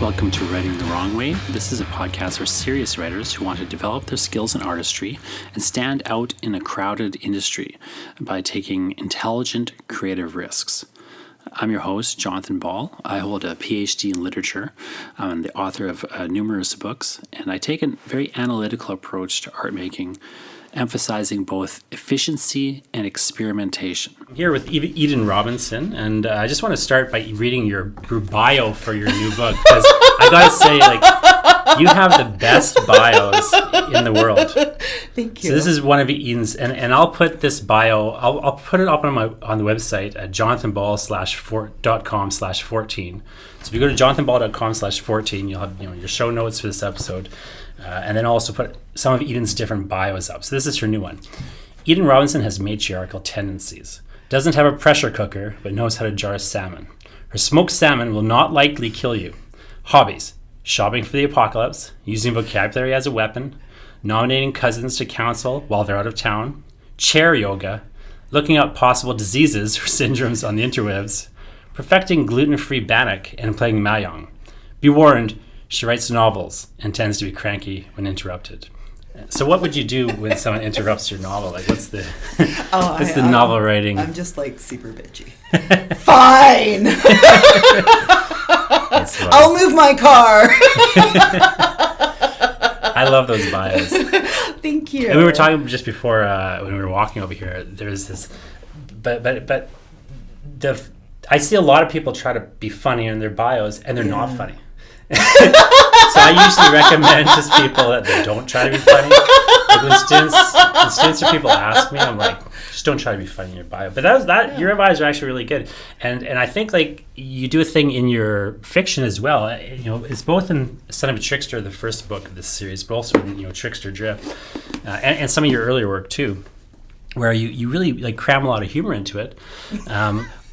Welcome to Writing the Wrong Way. This is a podcast for serious writers who want to develop their skills in artistry and stand out in a crowded industry by taking intelligent, creative risks. I'm your host, Jonathan Ball. I hold a PhD in literature. I'm the author of numerous books, and I take a very analytical approach to art making, emphasizing both efficiency and experimentation. I'm here with Eden Robinson, and I just want to start by reading your bio for your new book, because I gotta say, you have the best bios in the world. Thank you. So this is one of Eden's, and I'll put this bio, I'll put it up on the website at jonathanball.com/14. So if you go to jonathanball.com/14, you'll have your show notes for this episode. And then I'll also put some of Eden's different bios up. So this is her new one. Eden Robinson has matriarchal tendencies. Doesn't have a pressure cooker, but knows how to jar salmon. Her smoked salmon will not likely kill you. Hobbies: shopping for the apocalypse, using vocabulary as a weapon, nominating cousins to council while they're out of town, chair yoga, looking up possible diseases or syndromes on the interwebs, perfecting gluten-free bannock, and playing mahjong. Be warned, she writes novels and tends to be cranky when interrupted. So what would you do when someone interrupts your novel? What's the novel writing? I'm just super bitchy. Fine! I'll move my car! I love those bios. Thank you. And we were talking just before when we were walking over here. There's this, but I see a lot of people try to be funny in their bios, and they're not funny. So I usually recommend just people that they don't try to be funny. When students or people ask me, I'm like, just don't try to be funny in your bio. But your bios are actually really good, and I think you do a thing in your fiction as well. It's both in Son of a Trickster, the first book of this series, but also in Trickster Drift, and some of your earlier work too, where you really cram a lot of humor into it.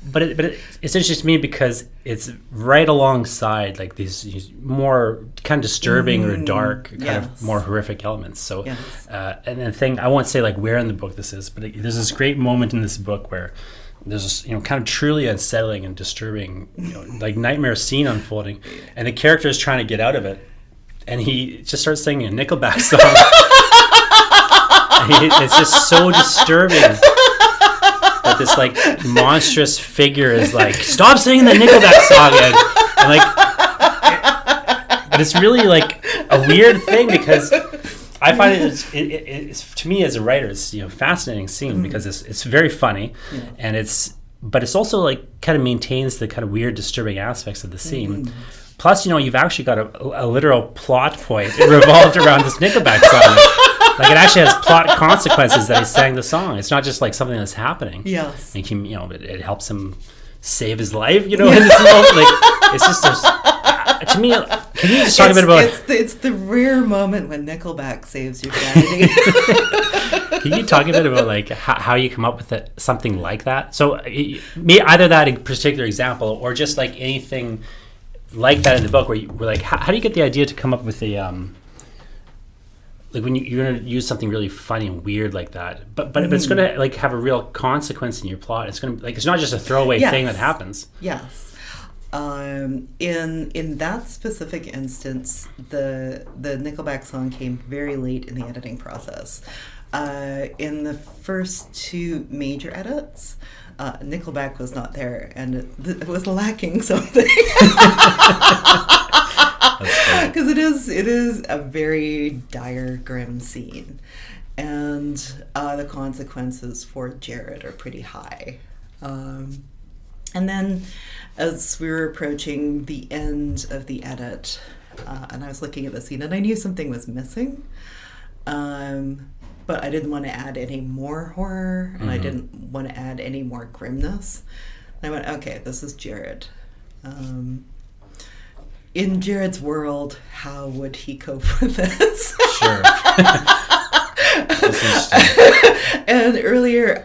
But it's interesting to me because it's right alongside these more kind of disturbing or dark, kind of more horrific elements. So, and the thing, I won't say where in the book this is, but there's this great moment in this book where there's this kind of truly unsettling and disturbing, nightmare scene unfolding, and the character is trying to get out of it, and he just starts singing a Nickelback song. It's just so disturbing. That this monstrous figure is stop singing the Nickelback song, and but it's really a weird thing because I find it's to me as a writer, it's fascinating scene because it's very funny, and it's also kind of maintains the kind of weird, disturbing aspects of the scene. Plus, you've actually got a literal plot point revolved around this Nickelback song. It actually has plot consequences that he sang the song. It's not just something that's happening. Yes. And it helps him save his life, in this moment. It's just, to me, can you just talk a bit about... It's the rare moment when Nickelback saves your sanity. Can you talk a bit about how you come up with something like that? So either that in particular example or just anything like that in the book where you were how do you get the idea to come up with a... when you're going to use something really funny and weird like that, but it's going to have a real consequence in your plot. It's going to it's not just a throwaway thing that happens. Yes. In that specific instance, the Nickelback song came very late in the editing process. In the first two major edits, Nickelback was not there, and it was lacking something. Because it is a very dire, grim scene, and the consequences for Jared are pretty high. And then, as we were approaching the end of the edit, and I was looking at the scene, and I knew something was missing, but I didn't want to add any more horror, and I didn't want to add any more grimness. And I went, okay, this is Jared. In Jared's world, how would he cope with this? Sure. And earlier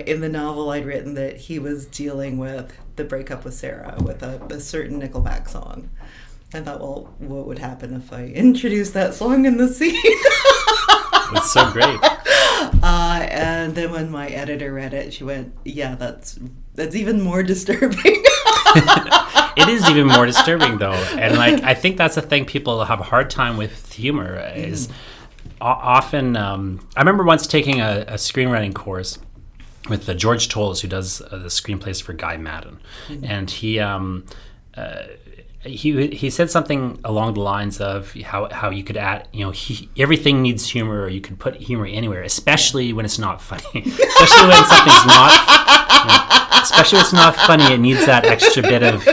in the novel, I'd written that he was dealing with the breakup with Sarah with a certain Nickelback song. I thought, well, what would happen if I introduced that song in the scene? That's so great. And then when my editor read it, she went, yeah, that's even more disturbing. It is even more disturbing though, and like I think that's the thing people have a hard time with humor is often. I remember once taking a screenwriting course with George Tolles, who does the screenplays for Guy Madden, and he said something along the lines of how you could add, everything needs humor, or you could put humor anywhere, especially when it's not funny. Especially when something's not, especially when it's not funny, it needs that extra bit of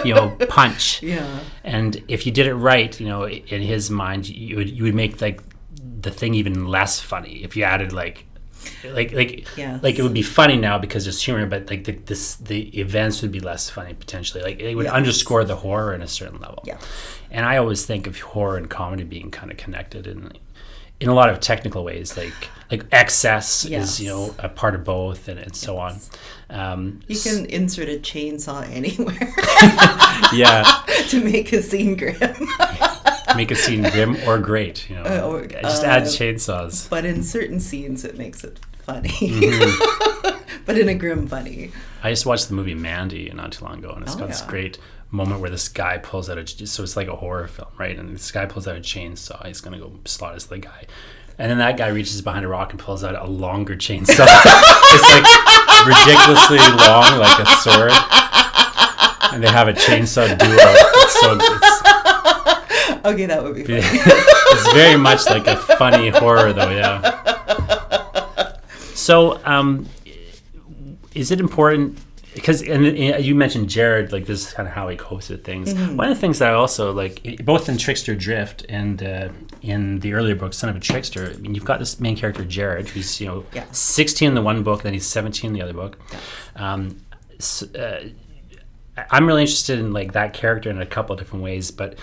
punch. Yeah. And if you did it right, in his mind, you would make like the thing even less funny if you added like it would be funny now because there's humor, but like the events would be less funny potentially. Like it would underscore the horror in a certain level. Yeah. And I always think of horror and comedy being kind of connected in a lot of technical ways, like excess is a part of both, and so on. You can insert a chainsaw anywhere. Yeah. To make a scene grim. Make a scene grim or great, just add chainsaws. But in certain scenes, it makes it funny. Mm-hmm. But in a grim funny. I just watched the movie Mandy not too long ago, and it's got this great moment where this guy pulls out so it's like a horror film, right? And this guy pulls out a chainsaw. He's gonna go slaughter the guy, and then that guy reaches behind a rock and pulls out a longer chainsaw. It's like ridiculously long, like a sword, and they have a chainsaw duo. Okay, that would be funny. It's very much like a funny horror, though, yeah. So, is it important, because you mentioned Jared, like this is kind of how he copes with things. Mm-hmm. One of the things that I also like, both in Trickster Drift and in the earlier book, Son of a Trickster, I mean, you've got this main character, Jared, who's 16 in the one book, then he's 17 in the other book. Yeah. I'm really interested in like that character in a couple of different ways, but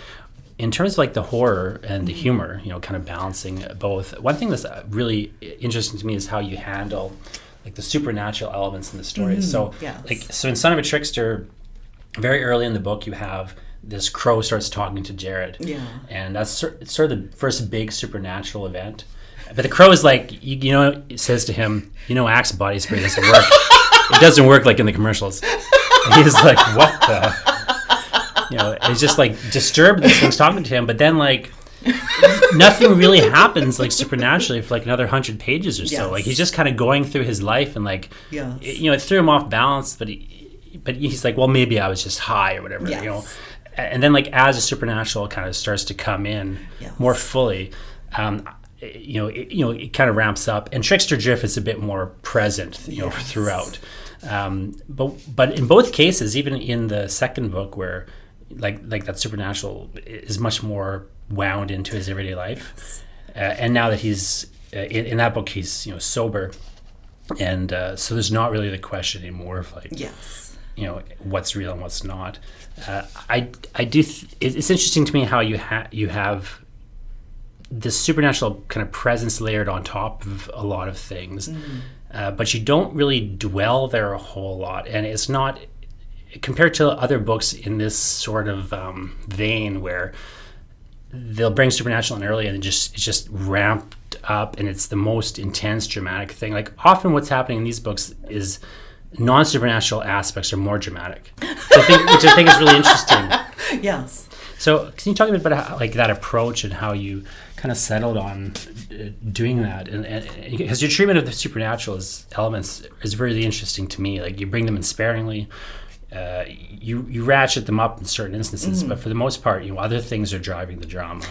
in terms of like the horror and the humor, kind of balancing both. One thing that's really interesting to me is how you handle like the supernatural elements in the story. So in Son of a Trickster, very early in the book, you have this crow starts talking to Jared. Yeah. And that's sort of the first big supernatural event. But the crow is like, it says to him, Axe body spray doesn't work. It doesn't work like in the commercials. And he's like, what the... he's just like disturbed that this thing's talking to him, but then like nothing really happens like supernaturally for like another 100 pages or so. Like he's just kind of going through his life, and like it threw him off balance, but he's like, well, maybe I was just high or whatever. And then like as the supernatural kind of starts to come in more fully, it kind of ramps up, and Trickster Drift is a bit more present throughout. But in both cases, even in the second book where like that supernatural is much more wound into his everyday life, and now that he's in that book he's sober, and so there's not really the question anymore of like what's real and what's not. It's interesting to me how you have this supernatural kind of presence layered on top of a lot of things, but you don't really dwell there a whole lot, and it's not compared to other books in this sort of vein where they'll bring supernatural in early and it's just ramped up and it's the most intense dramatic thing. Like often what's happening in these books is non-supernatural aspects are more dramatic, which I think is really interesting. Yes. So can you talk a bit about how, like that approach and how you kind of settled on doing that? And because your treatment of the supernatural elements is really interesting to me. Like you bring them in sparingly. You ratchet them up in certain instances, but for the most part, other things are driving the drama.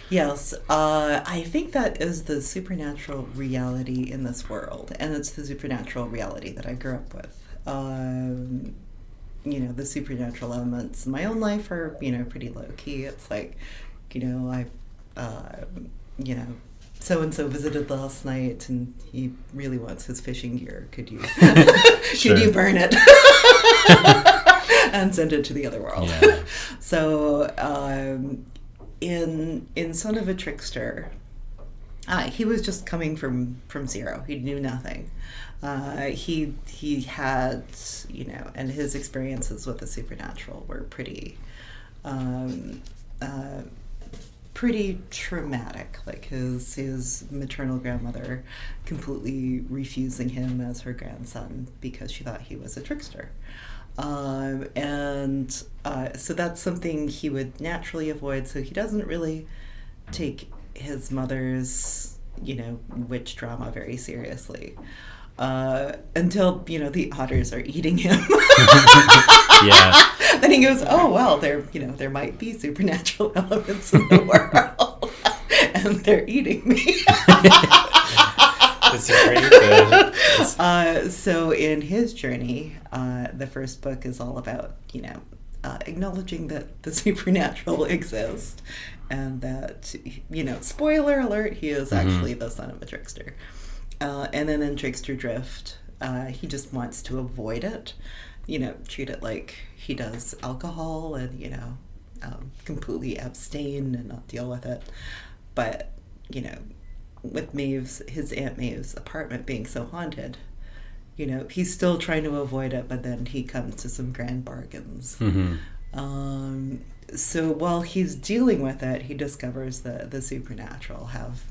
Yes, I think that is the supernatural reality in this world, and it's the supernatural reality that I grew up with. The supernatural elements in my own life are, pretty low key. It's like, so-and-so visited last night and he really wants his fishing gear. Could you could you burn it and send it to the other world? Yeah. So in Son of a Trickster, he was just coming from zero. He knew nothing. He had, and his experiences with the supernatural were pretty traumatic, like his maternal grandmother completely refusing him as her grandson because she thought he was a trickster. And So that's something he would naturally avoid. So he doesn't really take his mother's, witch drama very seriously. Until, the otters are eating him. Yeah. Then he goes, oh, well, there might be supernatural elements in the world. And they're eating me. That's great. So in his journey, the first book is all about, acknowledging that the supernatural exists, and that, spoiler alert, he is actually the son of a trickster. And then in Trickster Drift, he just wants to avoid it, treat it like he does alcohol and, completely abstain and not deal with it. But, with his Aunt Maeve's apartment being so haunted, he's still trying to avoid it, but then he comes to some grand bargains. So while he's dealing with it, he discovers that the supernatural have,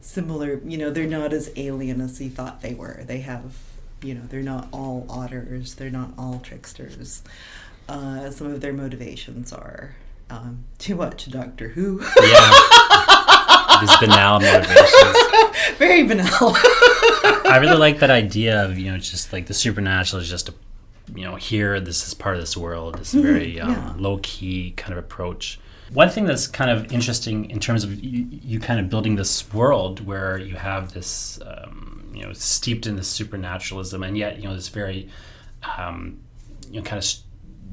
similar, they're not as alien as he thought they were. They have, they're not all otters, they're not all tricksters. Some of their motivations are to watch Doctor Who. Yeah. These banal motivations. Very banal. I really like that idea of, just like the supernatural is just here, this is part of this world. It's a very low-key kind of approach. One thing that's kind of interesting in terms of you kind of building this world where you have this, steeped in this supernaturalism, and yet, this very, kind of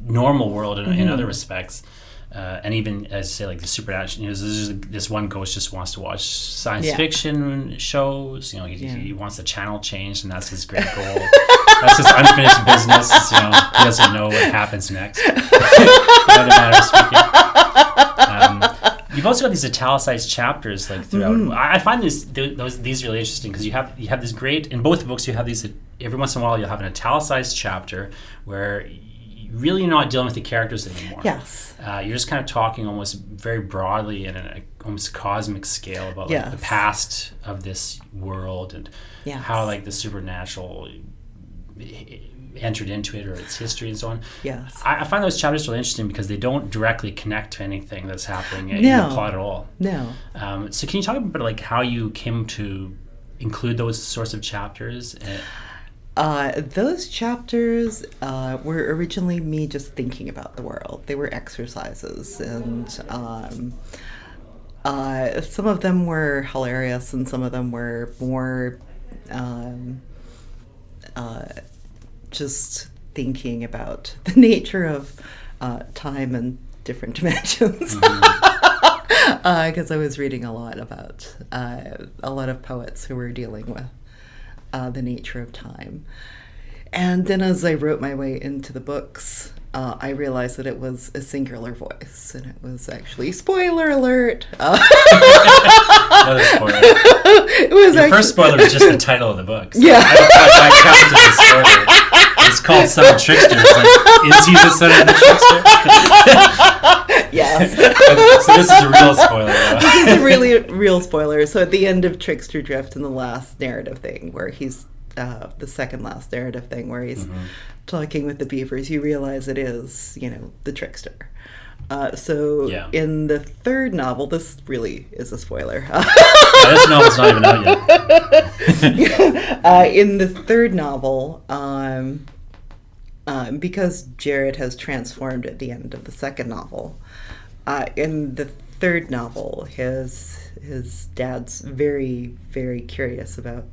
normal world in other respects. And even as say like the supernatural, this one ghost just wants to watch science fiction shows. He wants the channel changed, and that's his great goal. That's his unfinished business. He doesn't know what happens next. In other matter of speaking, you've also got these italicized chapters like throughout. I find these really interesting because you have this great in both the books. You have these every once in a while. You'll have an italicized chapter where really you're not dealing with the characters anymore. Yes. You're just kind of talking almost very broadly in an almost cosmic scale about like, the past of this world and how like the supernatural entered into it or its history and so on. Yes. I find those chapters really interesting because they don't directly connect to anything that's happening in the plot at all. No. So can you talk about like how you came to include those sorts of chapters? Those chapters were originally me just thinking about the world. They were exercises, and some of them were hilarious, and some of them were more just thinking about the nature of time and different dimensions. Because I was reading a lot about a lot of poets who were dealing with the nature of time. And then as I wrote my way into the books, I realized that it was a singular voice, and it was actually, spoiler alert. Another spoiler. It was Your first spoiler was just the title of the book. So yeah. I don't know if I counted as a spoiler. It's called Son of Trickster. It's like, is he the son of the trickster? Yes. So this is a real spoiler. This is a really real spoiler. So at the end of Trickster Drift, in the last narrative thing, where he's the second last narrative thing, where he's talking with the beavers, you realize it is, the trickster. In the third novel, this really is a spoiler. This novel's not even out yet. In the third novel, because Jared has transformed at the end of the second novel, in the third novel, his dad's very, very curious about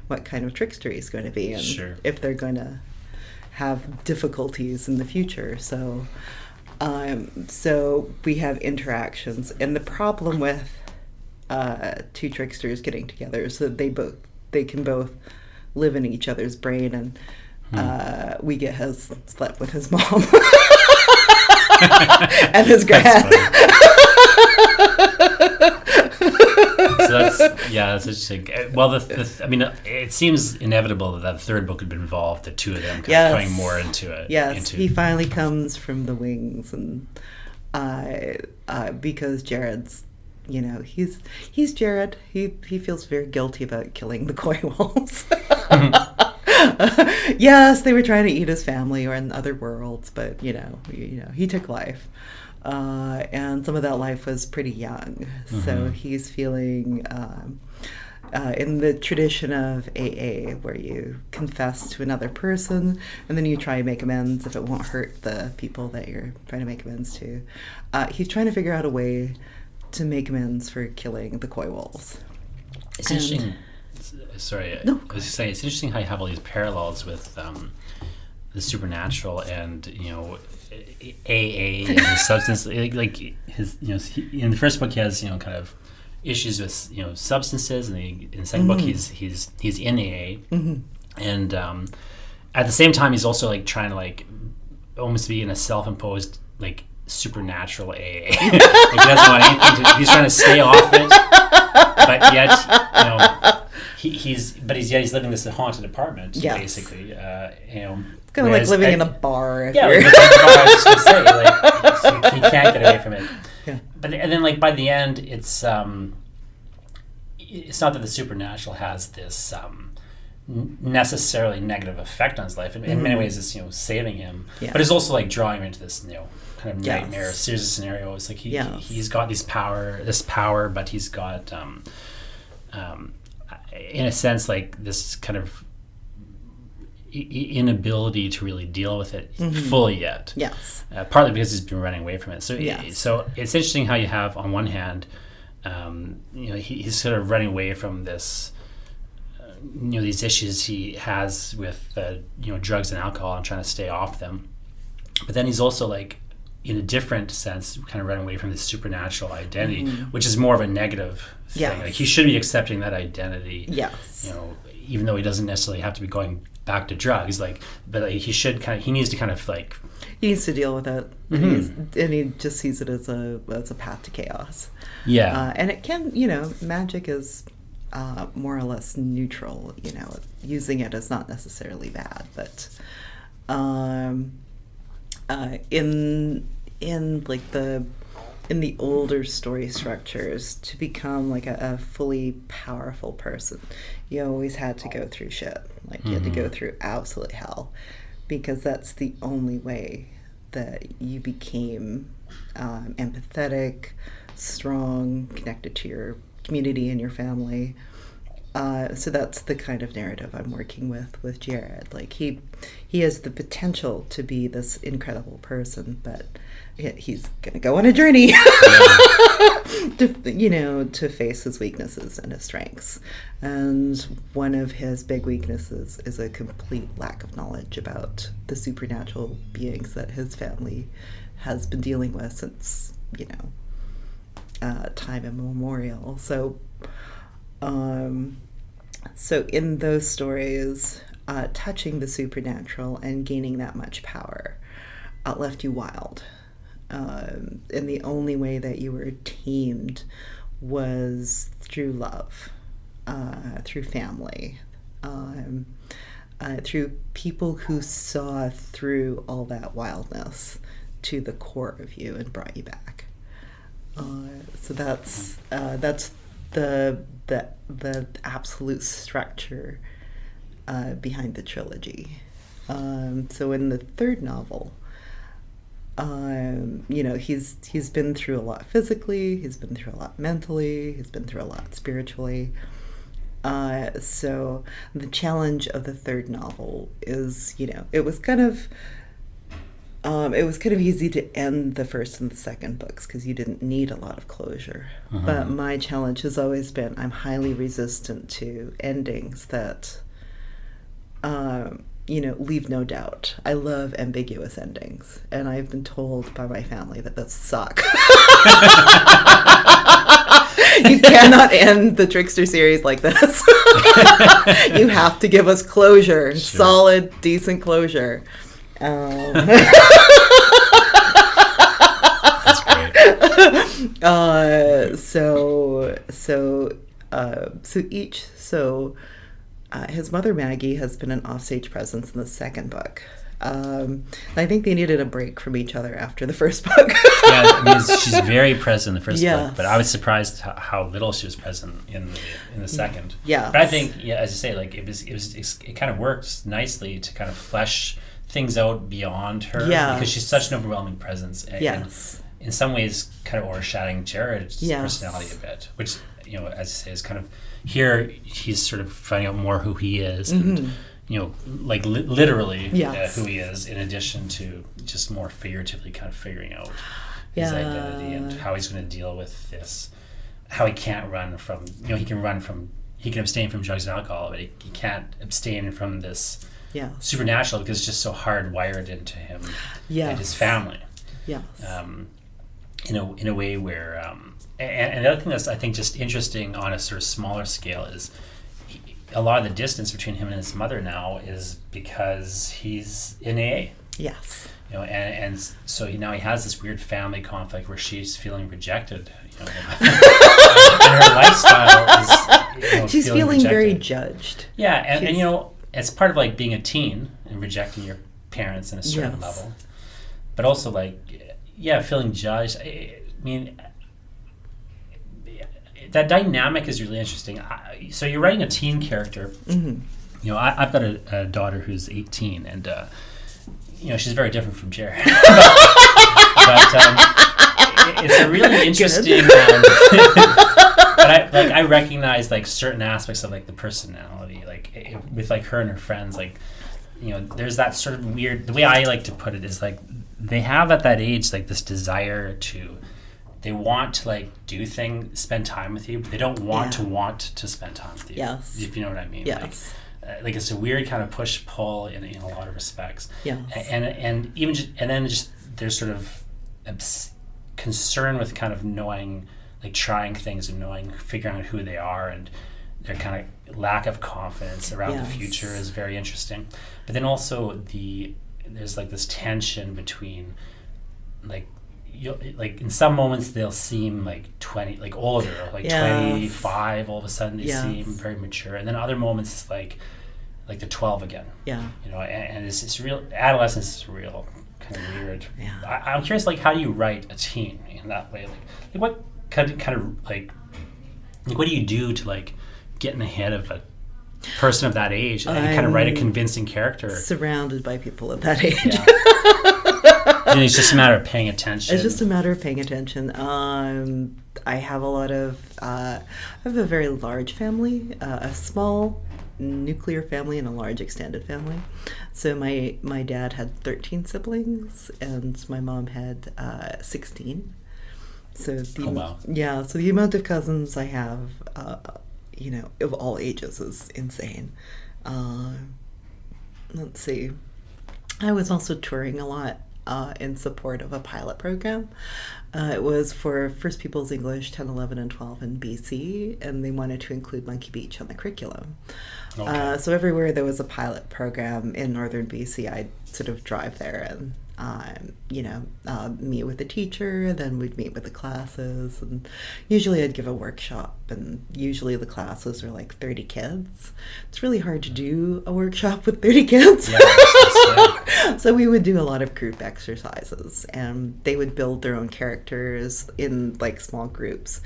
what kind of trickster he's going to be, and if they're going to have difficulties in the future. So we have interactions, and the problem with two tricksters getting together is that they can both live in each other's brain, and Weegit has slept with his mom and his grand. So that's interesting. Well, it seems inevitable that the third book would be involved. The two of them coming more into it. Yes, he finally comes from the wings, and because Jared's, he's Jared. He feels very guilty about killing the koi wolves. Yes, they were trying to eat his family or in other worlds, but he took life. And some of that life was pretty young. So he's feeling, in the tradition of AA, where you confess to another person and then you try to make amends if it won't hurt the people that you're trying to make amends to. He's trying to figure out a way to make amends for killing the koi wolves. It's interesting. Sorry, I was just saying, it's interesting how you have all these parallels with the supernatural and AA and his substance. Like his, in the first book he has kind of issues with substances, and in the second book he's in AA, and at the same time he's also like trying to like almost be in a self-imposed like supernatural AA. Like, he doesn't want anything to, he's trying to stay off it, but yet he's living in this haunted apartment, basically. It's kind of like living in a bar. Yeah, like, I was just gonna say, like, so he can't get away from it. Yeah. But and then like by the end, it's not that the supernatural has this necessarily negative effect on his life. In many ways, it's saving him, but it's also like drawing him into this kind of nightmare series of scenarios. Like he's got this power, but he's got in a sense like this kind of inability to really deal with it fully yet. Yes. Partly because he's been running away from it. So so it's interesting how you have on one hand, he's sort of running away from this, these issues he has with drugs and alcohol and trying to stay off them. But then he's also like, in a different sense, kind of running away from this supernatural identity, which is more of a negative thing. Yes. Like he should be accepting that identity. Yes. Even though he doesn't necessarily have to be going back to drugs, but he needs to kind of like, he needs to deal with it, and he just sees it as a path to chaos. Yeah, and it can, magic is more or less neutral. Using it is not necessarily bad, but in the older story structures, to become like a fully powerful person, you always had to go through shit. Like you had to go through absolute hell, because that's the only way that you became empathetic, strong, connected to your community and your family. So that's the kind of narrative I'm working with Jared. Like he has the potential to be this incredible person, but he's gonna go on a journey to face his weaknesses and his strengths. And one of his big weaknesses is a complete lack of knowledge about the supernatural beings that his family has been dealing with since time immemorial. So in those stories, touching the supernatural and gaining that much power left you wild. And the only way that you were tamed was through love, through family, through people who saw through all that wildness to the core of you and brought you back. So that's the absolute structure behind the trilogy. So in the third novel, he's been through a lot physically, he's been through a lot mentally, he's been through a lot spiritually. So the challenge of the third novel is, it was kind of easy to end the first and the second books because you didn't need a lot of closure. But my challenge has always been, I'm highly resistant to endings that, leave no doubt. I love ambiguous endings, and I've been told by my family that suck. You cannot end the Trickster series like this. You have to give us closure, solid, decent closure. That's great. His mother Maggie has been an offstage presence in the second book, I think they needed a break from each other after the first book. Yeah, I mean, she's very present in the first Yes. book, but I was surprised how little she was present in the second. Yes. But I think, yeah, as you say, like it kind of works nicely to kind of flesh things out beyond her, Yes. because she's such an overwhelming presence. Yes. And in some ways, kind of overshadowing Jared's Yes. personality a bit, which, you know, as you say, is kind of here. He's sort of finding out more who he is, and you know, like literally Yes. who he is, in addition to just more figuratively kind of figuring out his identity and how he's going to deal with this, how he can't run from, you know, he can abstain from drugs and alcohol, but he can't abstain from this supernatural, because it's just so hardwired into him and his family. Yes. In a way where, and the other thing that's, I think, just interesting on a sort of smaller scale is a lot of the distance between him and his mother now is because he's in AA. Yes. You know, and so now he has this weird family conflict where she's feeling rejected. You know, and her lifestyle is, you know, she's feeling rejected. very judged. Yeah, and you know, it's part of like being a teen and rejecting your parents in a certain level, but also like, yeah, feeling judged. I mean, that dynamic is really interesting. So you're writing a teen character. You know, I've got a daughter who's 18, and you know, she's very different from Jared. but it's a really interesting. But I recognize like certain aspects of like the personality, like with like her and her friends, like, you know, there's that sort of weird. The way I like to put it is like they have at that age like this desire to. They want to like do things, spend time with you, but they don't want to spend time with you. Yes. If you know what I mean. Yes. Like it's a weird kind of push pull in a lot of respects. Yes. And even then there's sort of concern with kind of knowing, like trying things and figuring out who they are, and their kind of lack of confidence around the future is very interesting. But then also there's like this tension between like. Like in some moments they'll seem like 20, like older, like 25. All of a sudden they seem very mature, and then other moments it's like they're 12 again. Yeah, you know, and it's real. Adolescence is real kind of weird. Yeah, I'm curious, like how do you write a teen in that way? Like what kind of like what do you do to like get in the head of a person of that age and kind of write a convincing character? Surrounded by people of that age. Yeah. And it's just a matter of paying attention. It's just a matter of paying attention. I have I have a very large family, a small nuclear family and a large extended family. So my dad had 13 siblings and my mom had 16. So so the amount of cousins I have, you know, of all ages is insane. Let's see. I was also touring a lot. In support of a pilot program. It was for First Peoples English 10, 11, and 12 in BC, and they wanted to include Monkey Beach on the curriculum. Okay. So everywhere there was a pilot program in northern BC, I'd sort of drive there and you know, meet with the teacher, then we'd meet with the classes, and usually I'd give a workshop, and usually the classes are like 30 kids. It's really hard to do a workshop with 30 kids. Yeah, so we would do a lot of group exercises, and they would build their own characters in like small groups.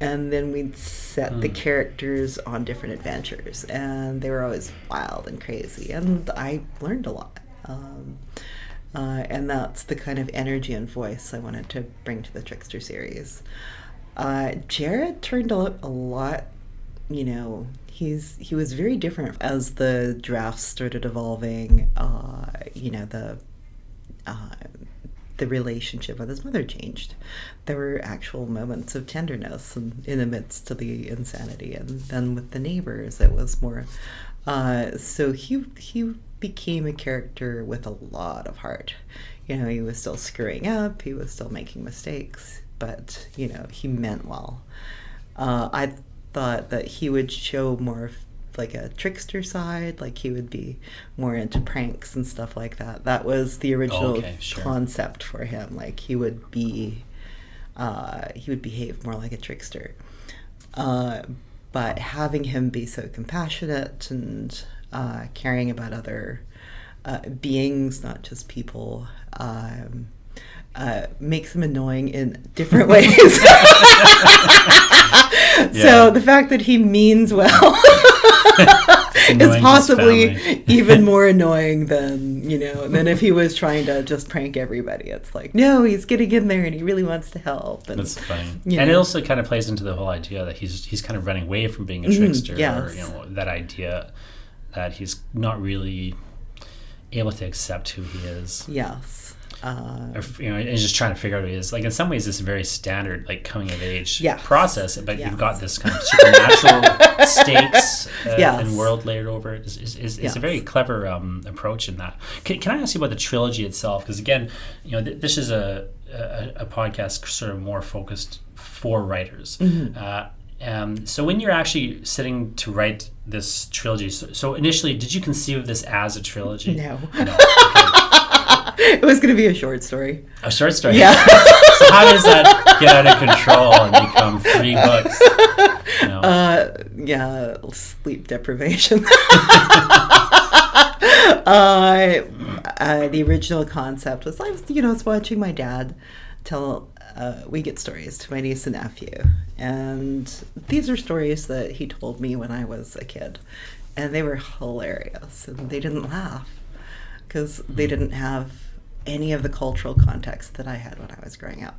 And then we'd set the characters on different adventures, and they were always wild and crazy, and I learned a lot. And that's the kind of energy and voice I wanted to bring to the Trickster series. Jared turned out a lot, you know, he was very different as the drafts started evolving. You know, the relationship with his mother changed. There were actual moments of tenderness in the midst of the insanity, and then with the neighbors, it was more. So he became a character with a lot of heart. You know, he was still screwing up, he was still making mistakes, but, you know, he meant well. I thought that he would show more like a trickster side, like he would be more into pranks and stuff like that. That was the original concept for him. Like he would behave more like a trickster. But having him be so compassionate and caring about other beings, not just people, makes him annoying in different ways. So the fact that he means well is possibly even more annoying than, than if he was trying to just prank everybody. It's like, no, he's getting in there and he really wants to help. And, that's funny. And it also kind of plays into the whole idea that he's kind of running away from being a trickster, yes. or that idea that he's not really able to accept who he is. Yes. And he's just trying to figure out who he is. Like, in some ways, it's a very standard, like, coming of age yes. process, but yes. you've got this kind of supernatural stakes yes. and world layered over it. It's yes. a very clever approach in that. Can I ask you about the trilogy itself? Because again, this is a podcast sort of more focused for writers. Mm-hmm. So when you're actually sitting to write this trilogy, so initially, did you conceive of this as a trilogy? No. No. Okay. It was going to be a short story. A short story? Yeah. So how does that get out of control and become 3 books? Yeah, sleep deprivation. The original concept was I was watching my dad tell we get stories to my niece and nephew, and these are stories that he told me when I was a kid, and they were hilarious, and they didn't laugh because they didn't have any of the cultural context that I had when I was growing up.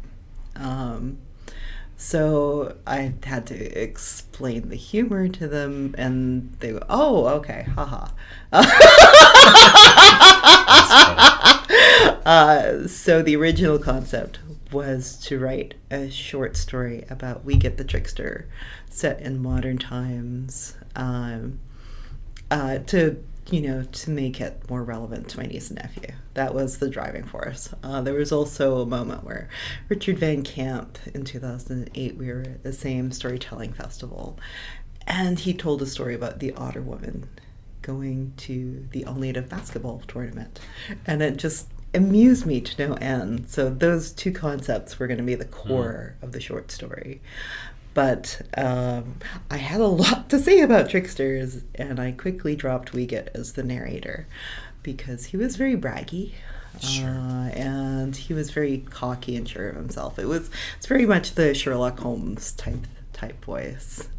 So I had to explain the humor to them, and they go, "Oh, okay, haha." So the original concept was to write a short story about We Get the Trickster, set in modern times, to make it more relevant to my niece and nephew. That was the driving force. There was also a moment where Richard Van Camp, in 2008, we were at the same storytelling festival, and he told a story about the Otter Woman going to the all-native basketball tournament, and it just amused me to no end. So those two concepts were going to be the core of the short story. But I had a lot to say about tricksters, and I quickly dropped Wiegert as the narrator because he was very braggy, and he was very cocky and sure of himself. It's very much the Sherlock Holmes type voice.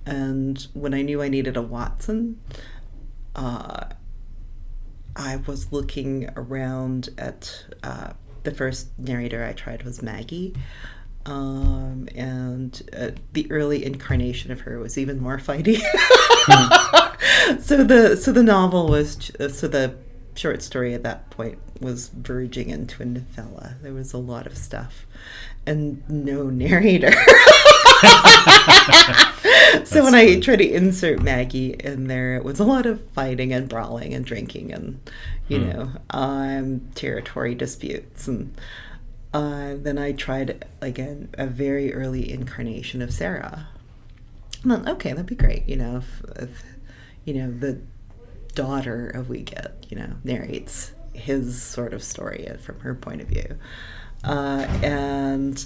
And when I knew I needed a Watson, I was looking around at the first narrator I tried was Maggie. And the early incarnation of her was even more fighty. So the novel was the short story at that point was verging into a novella. There was a lot of stuff and no narrator. So when I tried to insert Maggie in there, it was a lot of fighting and brawling and drinking and territory disputes. And then I tried again a very early incarnation of Sarah. And then, okay, that'd be great. If the daughter of Wiegert, narrates his sort of story from her point of view, and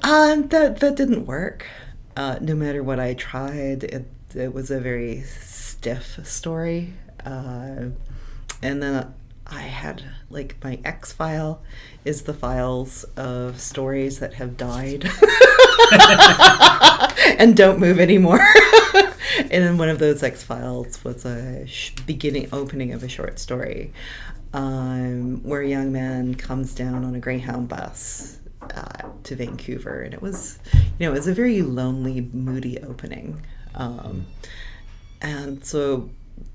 that didn't work. No matter what I tried, it was a very stiff story, and then I had my X file is the files of stories that have died and don't move anymore. And then one of those X files was a opening of a short story where a young man comes down on a Greyhound bus to Vancouver, and it was a very lonely, moody opening. And so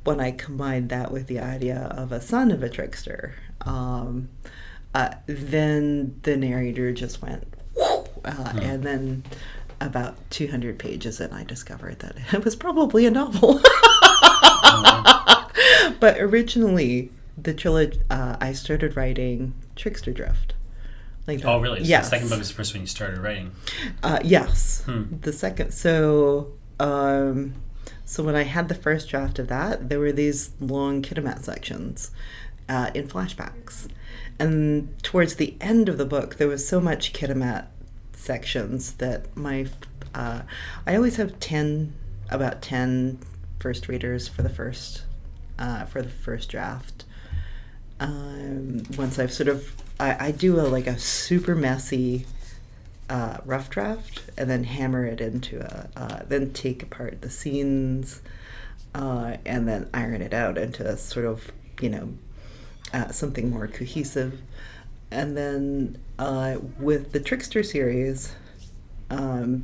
when I combined that with the idea of a son of a trickster, then the narrator just went, and then about 200 pages in, I discovered that it was probably a novel. But originally, the trilogy, I started writing Trickster Drift. Oh, really? So yes. The second book is the first one you started writing? Yes. The second. So when I had the first draft of that, there were these long Kitimat sections in flashbacks. And towards the end of the book, there was so much Kitimat sections that I always have about 10 first readers for the first for the first draft. Once I've sort of, I do a super messy rough draft, and then hammer it into then take apart the scenes, and then iron it out into a sort of, something more cohesive. And then with the Trickster series, I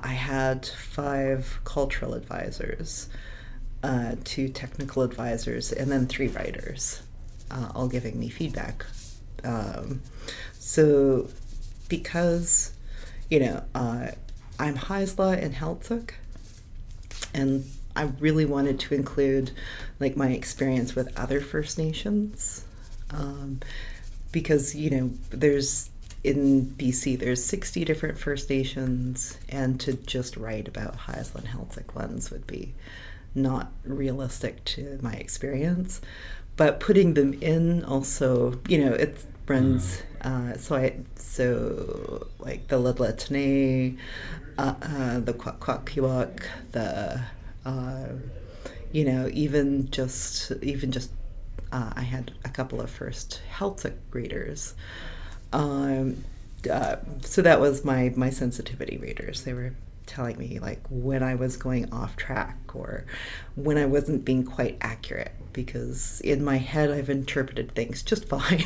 had 5 cultural advisors, 2 technical advisors, and then 3 writers, all giving me feedback. So because, I'm Haisla and Herzog, and I really wanted to include my experience with other First Nations, because there's in BC there's 60 different First Nations, and to just write about Haisla and Herzog ones would be not realistic to my experience. But putting them in also, it runs so like the Ladlatane, the Kwak-Kwak-Kiwak, the even just I had a couple of first Celtic readers. So that was my sensitivity readers. They were telling me when I was going off track or when I wasn't being quite accurate, because in my head I've interpreted things just fine.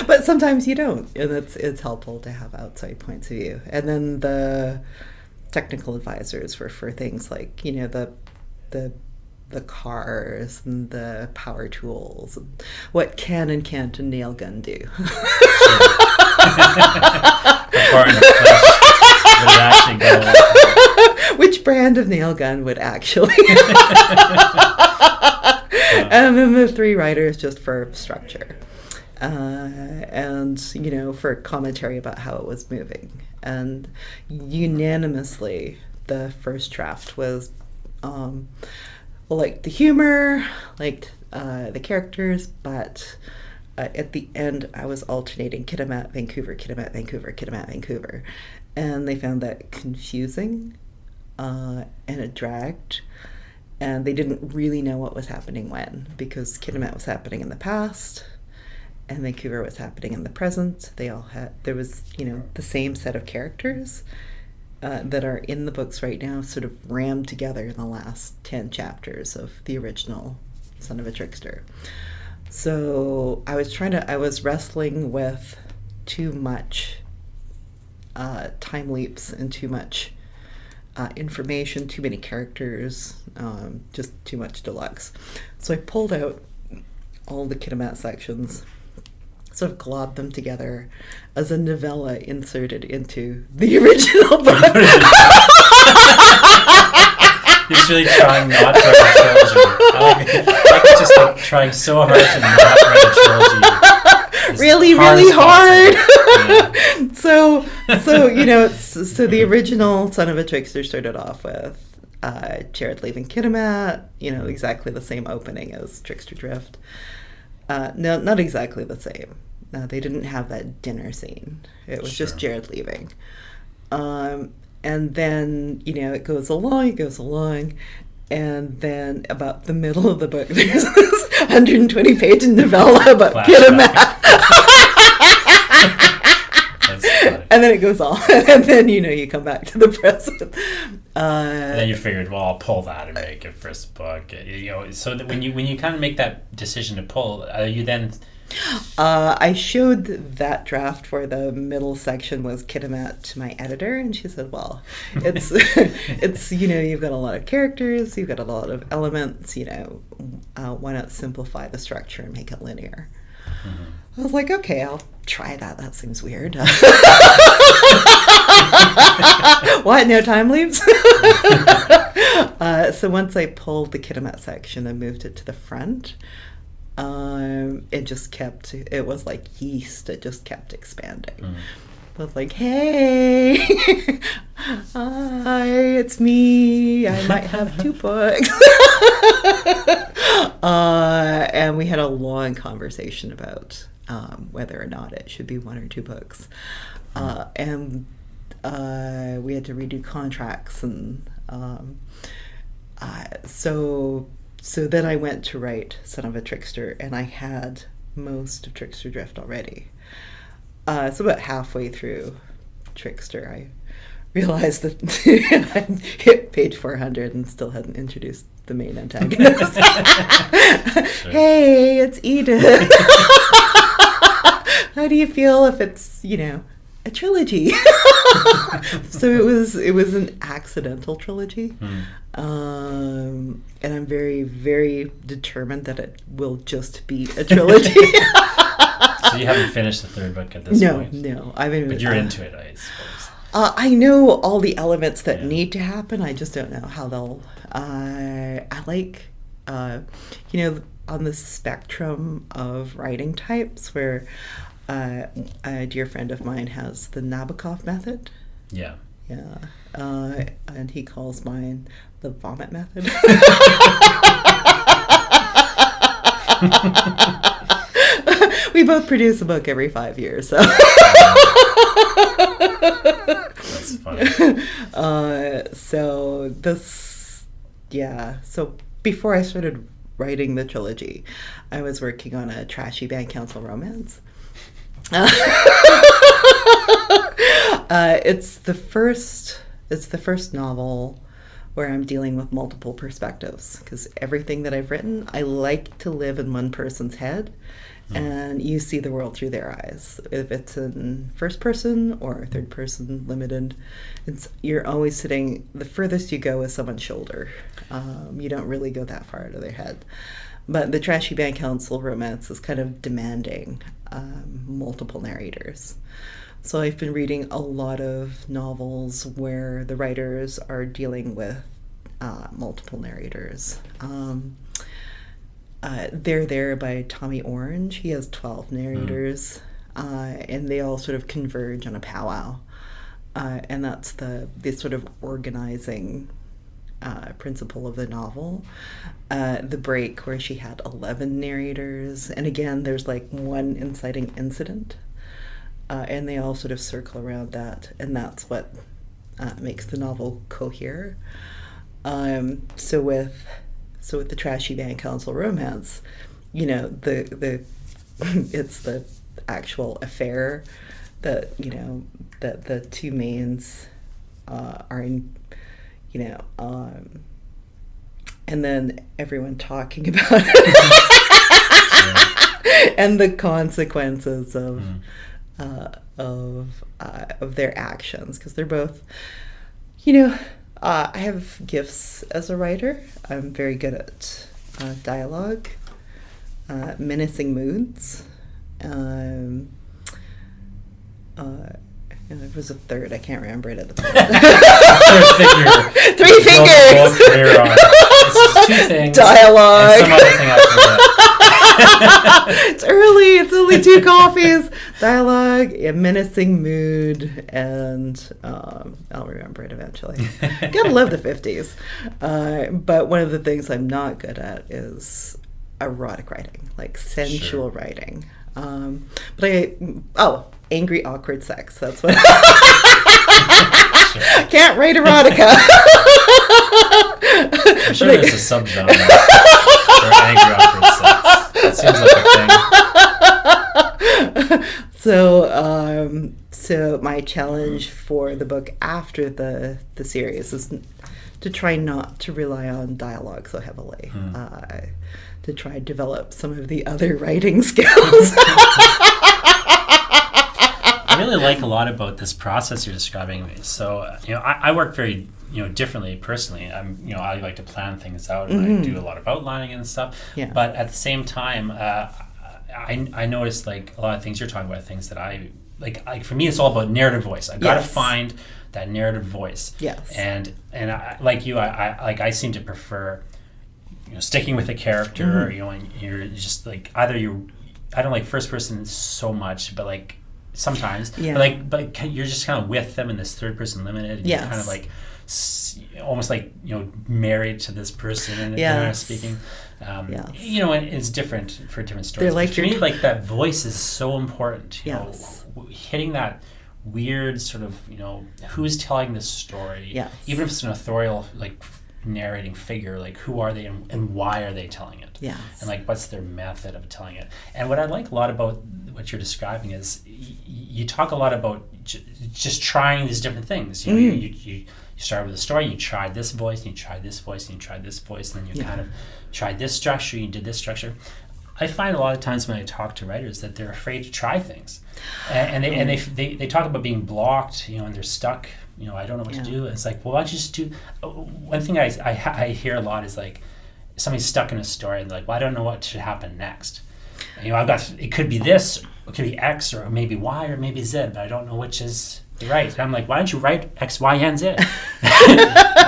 But sometimes you don't, and it's helpful to have outside points of view. And then the technical advisors were for things like the cars and the power tools, and what can and can't a nail gun do. Which brand of nail gun would actually? And then the 3 writers just for structure, and for commentary about how it was moving. And unanimously, the first draft was liked the humor, liked the characters, but at the end I was alternating Kitimat, Vancouver, Kitimat, Vancouver, Kitimat, Vancouver, and they found that confusing, and it dragged, and they didn't really know what was happening when, because Kitimat was happening in the past and Vancouver was happening in the present. There was the same set of characters that are in the books right now, sort of rammed together in the last 10 chapters of the original Son of a Trickster. So I was wrestling with too much time leaps and too much information, too many characters, just too much deluxe. So I pulled out all the Kitimat sections, sort of globbed them together as a novella inserted into the original book. He's really trying not to write a trilogy. I like just trying so hard to not write a trilogy. Really hard. Yeah. So the original Son of a Trickster started off with Jared leaving Kitimat, exactly the same opening as Trickster Drift. No, not exactly the same. They didn't have that dinner scene. It was just Jared leaving. And then, it goes along, and then about the middle of the book, there's this 120-page novella about Kitimat. And then it goes on, and then, you come back to the present. And then you figured, well, I'll pull that and make it first book. So that when you kind of make that decision to pull, you then... I showed that draft where the middle section was Kitimat to my editor, and she said, well, it's you've got a lot of characters, you've got a lot of elements, why not simplify the structure and make it linear? Mm-hmm. I was like, okay, I'll try that. That seems weird. What? No time leaps? So once I pulled the Kitimat section and moved it to the front, it was like yeast. It just kept expanding. Mm. I was like, hey, hi, it's me. I might have 2 books. And we had a long conversation about whether or not it should be 1 or 2 books. And we had to redo contracts, and So then I went to write Son of a Trickster, and I had most of Trickster Drift already. So about halfway through Trickster, I realized that I hit page 400 and still hadn't introduced the main antagonist. Sure. Hey, it's Edith. How do you feel if it's, a trilogy? So it was an accidental trilogy. And I'm very, very determined that it will just be a trilogy. So you haven't finished the third book at this point? No. But you're into it, I suppose. I know all the elements that need to happen. I just don't know how they'll... I like, on the spectrum of writing types where a dear friend of mine has the Nabokov method. Yeah. Yeah. And he calls mine the vomit method. We both produce a book every 5 years, so. That's funny. So before I started writing the trilogy, I was working on a trashy band council romance. It's the first novel where I'm dealing with multiple perspectives, because everything that I've written, I like to live in one person's head, and you see the world through their eyes. If it's in first person or third person limited, you're always sitting, the furthest you go is someone's shoulder. You don't really go that far out of their head. But the trashy band council romance is kind of demanding multiple narrators. So I've been reading a lot of novels where the writers are dealing with multiple narrators. They're There by Tommy Orange. He has 12 narrators, and they all sort of converge on a powwow. And that's the sort of organizing principle of the novel. The Break, where she had 11 narrators, and again there's like one inciting incident, and they all sort of circle around that, and that's what makes the novel cohere. So with the trashy band council romance, the it's the actual affair that that the two mains are in, and then everyone talking about it, and the consequences of their actions, because they're both, I have gifts as a writer. I'm very good at dialogue, menacing moods. And there was a third. I can't remember it at the moment. Three fingers. It's two things. Dialogue. And some other thing I forget. It's early. It's only 2 coffees. Dialogue, a menacing mood, and I'll remember it eventually. Gotta love the 50s. But one of the things I'm not good at is erotic writing, like sensual writing. Angry, awkward sex. That's what. Can't write erotica. I'm sure there's a subgenre for angry, awkward sex. That seems like a thing. So my challenge for the book after the series is to try not to rely on dialogue so heavily. To try and develop some of the other writing skills. I really like a lot about this process you're describing. So, I work very, differently personally. I like to plan things out, and I do a lot of outlining and stuff. Yeah. But at the same time, I noticed like a lot of things you're talking about, things that I like. For me, it's all about narrative voice. I've got to find that narrative voice. Yes. And I, like you, I seem to prefer, sticking with a character. And you're just like I don't like first person so much, but like. Sometimes, but you're just kind of with them in this third person limited. And you're kind of like, almost like married to this person and speaking. And it's different for different stories. Like to me, like that voice is so important. Hitting that weird sort of who's telling this story. Even if it's an authorial narrating figure, like who are they and why are they telling it? Yes. And like what's their method of telling it? And what I like a lot about what you're describing is you talk a lot about just trying these different things. You know, you start with a story, you tried this voice, and you tried this voice, and you tried this voice, and then you kind of tried this structure, you did this structure. I find a lot of times when I talk to writers that they're afraid to try things, and they talk about being blocked, you know, and they're stuck. You know, I don't know what to do. And it's like, well, why don't you just do? One thing I hear a lot is like somebody's stuck in a story and they're like, well, I don't know what should happen next. And, you know, it could be this, it could be X, or maybe Y, or maybe Z, but I don't know which is right. And I'm like, why don't you write X, Y, and Z, and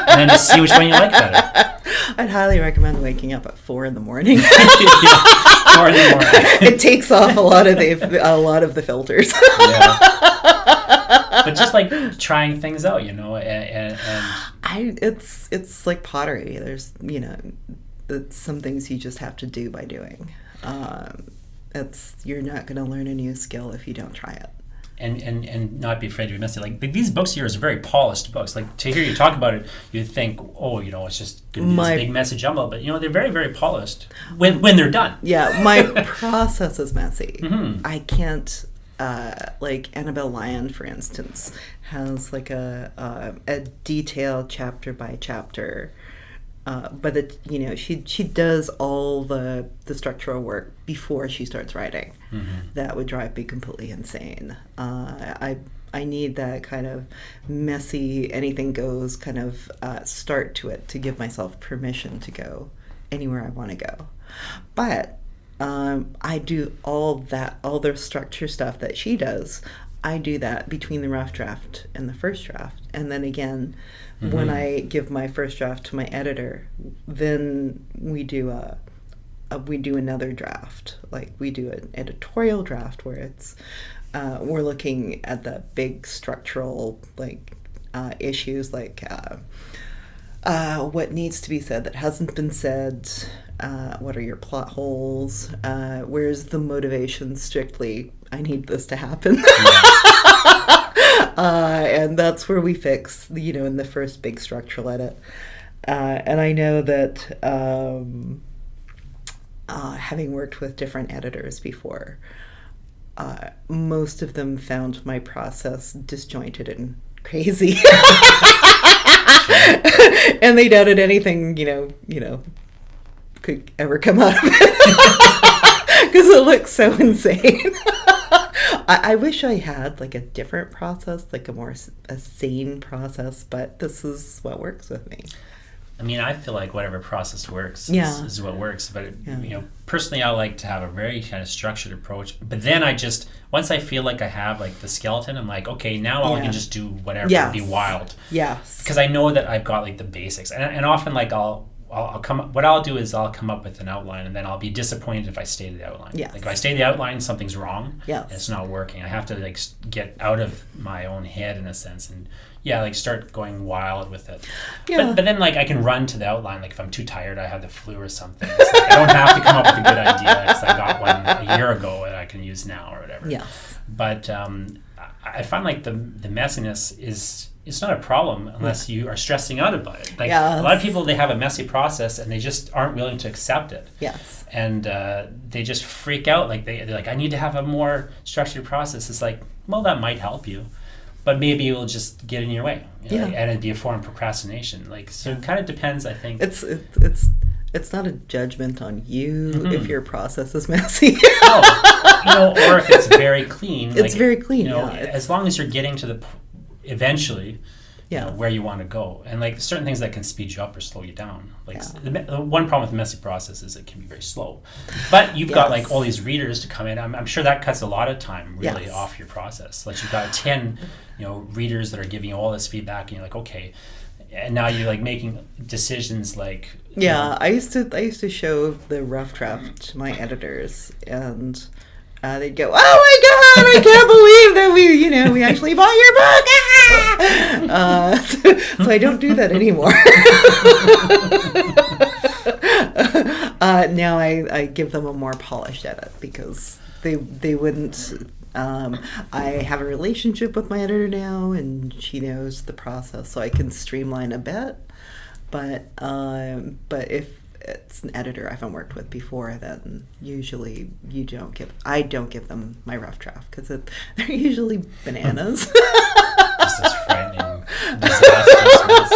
then just see which one you like better. I'd highly recommend waking up at 4 a.m. 4 a.m. It takes off a lot of the filters. But just like trying things out, you know, and it's like pottery. There's, you know, it's some things you just have to do by doing. You're not going to learn a new skill if you don't try it. And not be afraid to be messy. Like these books of yours are very polished books. Like to hear you talk about it, you'd think, oh, you know, it's just gonna be this big messy jumble. But you know, they're very, very polished when they're done. Yeah, my process is messy. Mm-hmm. I can't. Like Annabelle Lyon, for instance, has like a detailed chapter by chapter. But it, you know, she does all the structural work before she starts writing. Mm-hmm. That would drive me completely insane. I need that kind of messy, anything goes kind of start to it to give myself permission to go anywhere I want to go. But I do all the structure stuff that she does. I do that between the rough draft and the first draft, and then again. Mm-hmm. When I give my first draft to my editor, then we do another draft. Like we do an editorial draft where it's we're looking at the big structural issues like what needs to be said that hasn't been said. What are your plot holes? Where's the motivation strictly? I need this to happen. Yeah. And that's where we fix, you know, in the first big structural edit. And I know that having worked with different editors before, most of them found my process disjointed and crazy. And they doubted anything, you know, could ever come out of it. Because it looks so insane. I wish I had like a different process, like a sane process, but this is what works with me. I mean, I feel like whatever process works is what works. But, you know, personally, I like to have a very kind of structured approach. But then once I feel like I have like the skeleton, I'm like, okay, now I can just do whatever and be wild. Yes. Because I know that I've got like the basics. And often like I'll come up with an outline, and then I'll be disappointed if I stay to the outline. Yes. Like if I stay to the outline, something's wrong. Yes. And it's not working. I have to like get out of my own head in a sense, and like start going wild with it. Yeah. But then like I can run to the outline. Like if I'm too tired, I have the flu or something. It's like I don't have to come up with a good idea because I got one a year ago that I can use now or whatever. Yes. But I find like the messiness is. It's not a problem unless you are stressing out about it. Like a lot of people, they have a messy process and they just aren't willing to accept it. Yes. And they just freak out. Like they're like, I need to have a more structured process. It's like, well, that might help you, but maybe it will just get in your way. You know, and it'd be a form of procrastration. Like so, it kind of depends. I think it's not a judgment on you if your process is messy. Or if it's very clean. It's very clean. You know, as long as you're getting to the eventually, you know, where you want to go, and like certain things that can speed you up or slow you down. Like the one problem with the messy process is it can be very slow, but you've got like all these readers to come in. I'm sure that cuts a lot of time really off your process. Like you've got 10, readers that are giving you all this feedback, and you're like, okay, and now you're like making decisions like. Yeah, I used to show the rough draft to my editors, and they'd go, "Oh my God, I can't believe that we actually bought your book!" So I don't do that anymore. Now I give them a more polished edit because they wouldn't. I have a relationship with my editor now, and she knows the process, so I can streamline a bit. But if it's an editor I haven't worked with before, then usually I don't give them my rough draft because they're usually bananas. Just as frightening, disastrous.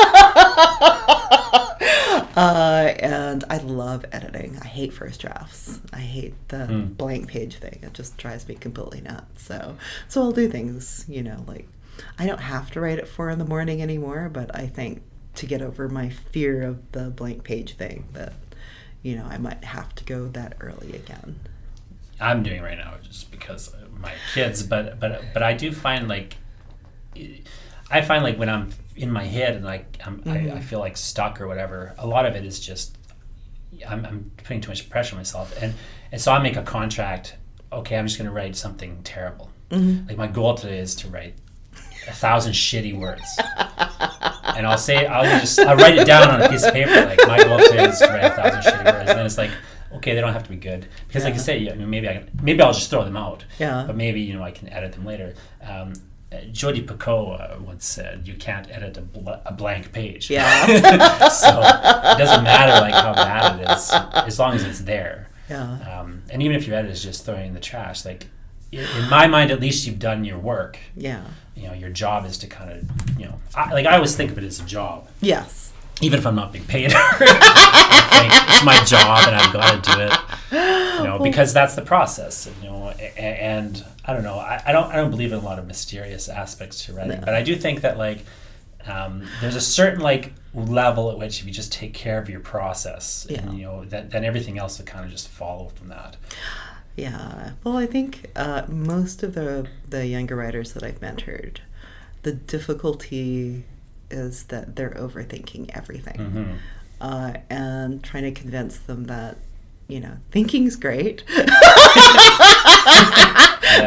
And I love editing. I hate first drafts. I hate the blank page thing. It just drives me completely nuts. So I'll do things, like I don't have to write at 4 a.m. anymore, but I think to get over my fear of the blank page thing that, I might have to go that early again. I'm doing right now just because of my kids, but I do find like when I'm in my head and I feel like stuck or whatever, a lot of it is just I'm putting too much pressure on myself, and so I make a contract. Okay, I'm just going to write something terrible. Like my goal today is to write 1,000 shitty words, and I'll write it down on a piece of paper. Like my goal today is to write 1,000 shitty words, and then it's like, okay, they don't have to be good because, like you say, maybe I'll just throw them out. Yeah. But maybe I can edit them later. Jodi Picoult once said, "You can't edit a blank page." Yeah. So it doesn't matter like how bad it is, as long as it's there. Yeah. And even if your edit is just throwing it in the trash, like in my mind, at least you've done your work. Yeah. Your job is to kind of, I always think of it as a job. Yes. Even if I'm not being paid, I think it's my job and I've got to do it. Because that's the process. And I don't know. I don't believe in a lot of mysterious aspects to writing, but I do think that there's a certain level at which if you just take care of your process, and, then everything else will kind of just follow from that. Yeah. Well, I think most of the younger writers that I've mentored, the difficulty is that they're overthinking everything, and trying to convince them that thinking's great,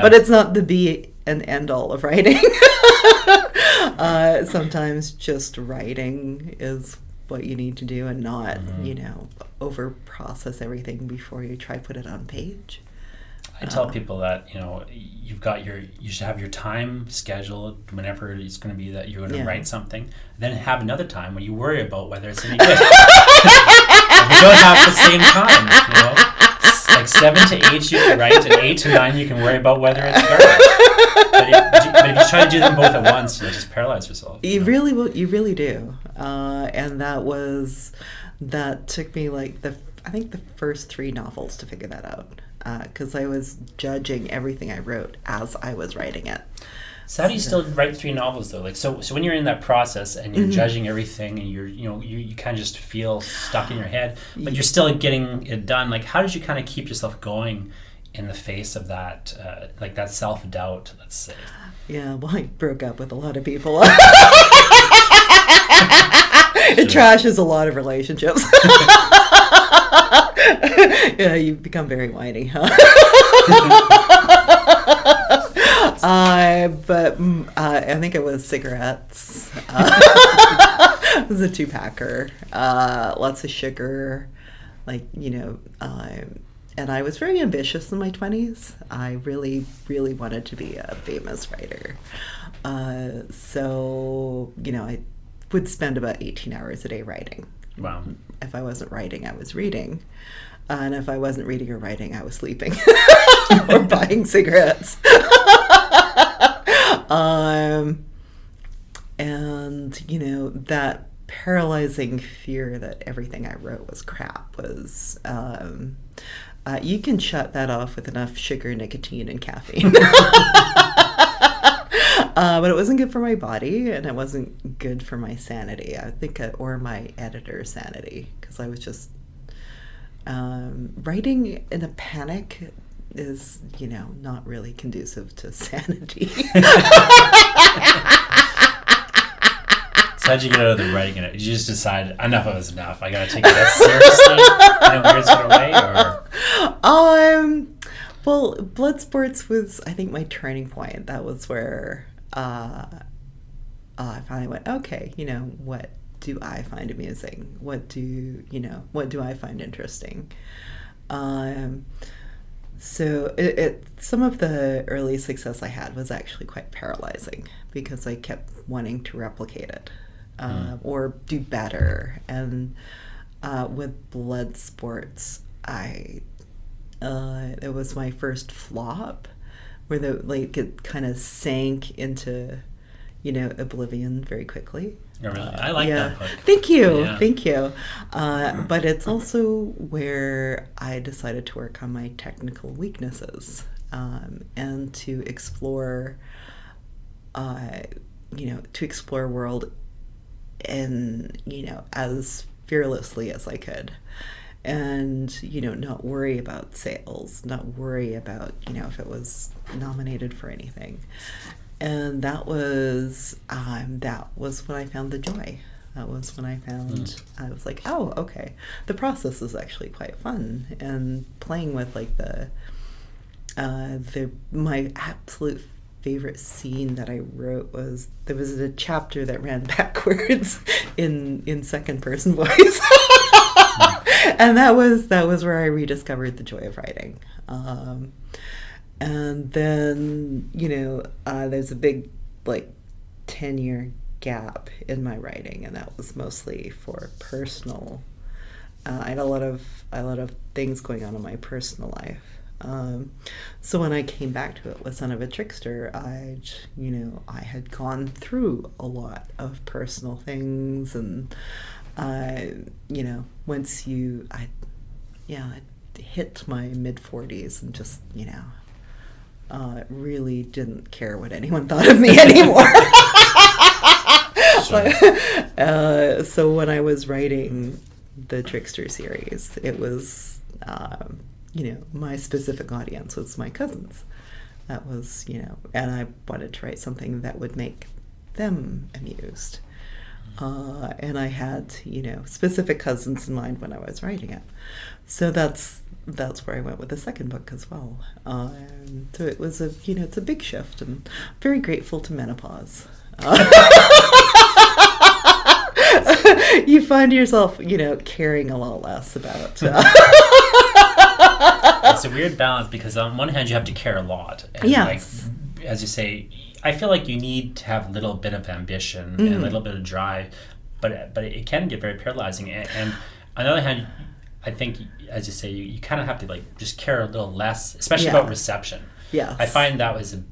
but it's not the be and end all of writing. Sometimes just writing is what you need to do, and not over process everything before you try put it on page. I tell people that you should have your time scheduled whenever it's going to be that you're going to write something. Then have another time when you worry about whether it's any good. You don't have the same time. Like 7 to 8 you can write, and 8 to 9 you can worry about whether it's garbage. But if you try to do them both at once, you'll just paralyze yourself. You really do. And that took me I think the first 3 novels to figure that out. Because I was judging everything I wrote as I was writing it. So how do you still write 3 novels though? So when you're in that process and you're judging everything and you kind of just feel stuck in your head, but you're still getting it done. Like how did you kind of keep yourself going in the face of that, that self-doubt, let's say? Yeah, well, I broke up with a lot of people. It trashes a lot of relationships. Yeah, you become very whiny, huh? But I think it was cigarettes. It was a 2-packer. Lots of sugar, and I was very ambitious in my 20s. I really, really wanted to be a famous writer. So I would spend about 18 hours a day writing. Wow. If I wasn't writing, I was reading. And if I wasn't reading or writing, I was sleeping or buying cigarettes. And, that paralyzing fear that everything I wrote was crap was, you can shut that off with enough sugar, nicotine, and caffeine. But it wasn't good for my body, and it wasn't good for my sanity, I think, or my editor's sanity, because I was just writing in a panic is, not really conducive to sanity. So how'd you get out of the writing in it? Did you just decide enough was enough? I gotta take it as seriously in a weird sort of way, or? Well, Bloodsports was, I think, my turning point. That was where I finally went, okay, what do I find amusing? What do I find interesting? So some of the early success I had was actually quite paralyzing because I kept wanting to replicate it. or do better. And with blood sports, it was my first flop, where it kind of sank into, oblivion very quickly. Oh, really? I like that book. Thank you. But it's also where I decided to work on my technical weaknesses, and to explore world in, as fearlessly as I could. And, not worry about sales, not worry about, if it was nominated for anything. And that was when I found the joy. That was when I found, I was like, oh, okay. The process is actually quite fun. And playing with my absolute favorite scene that I wrote was, there was a chapter that ran backwards in second person voice. And that was where I rediscovered the joy of writing. And then, there's a big 10-year gap in my writing, and that was mostly for personal. I had a lot of things going on in my personal life. So when I came back to it with Son of a Trickster, I had gone through a lot of personal things, and once I hit my mid-40s and just, really didn't care what anyone thought of me anymore. Sure. So when I was writing the Trickster series, it was, my specific audience was my cousins. That was, and I wanted to write something that would make them amused. And I had, specific cousins in mind when I was writing it. So that's where I went with the second book as well. So it was it's a big shift, and I'm very grateful to menopause. You find yourself, caring a lot less about. It's a weird balance, because on one hand you have to care a lot. And yes. As you say, I feel like you need to have a little bit of ambition and a little bit of drive, but it can get very paralyzing. And on the other hand, I think, as you say, you kind of have to just care a little less, especially about reception. Yes. I find that was a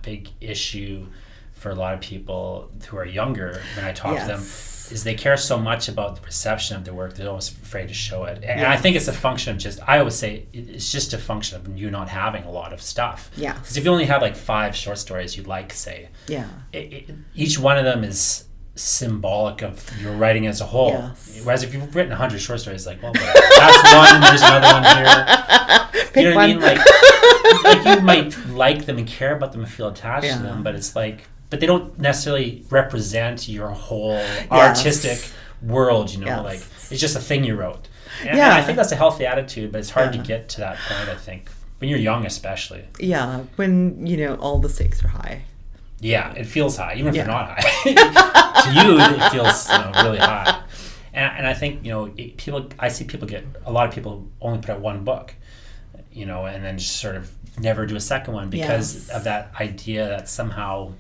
big issue for a lot of people who are younger when I talk to them, is they care so much about the reception of their work, they're almost afraid to show it. And I think it's a function of I always say it's just a function of you not having a lot of stuff. Yeah. Because if you only have 5 short stories you say, each one of them is symbolic of your writing as a whole. Yes. Whereas if you've written 100 short stories, well, that's one, and there's another one here. Pick you know what I mean? You might like them and care about them and feel attached to them, but it's but they don't necessarily represent your whole artistic world, it's just a thing you wrote. And I think that's a healthy attitude, but it's hard to get to that point, I think, when you're young especially. Yeah, when, all the stakes are high. Yeah, it feels high, even if they're not high. To you, it feels really high. And I think, I see a lot of people only put out one book, and then just sort of never do a second one because of that idea that somehow,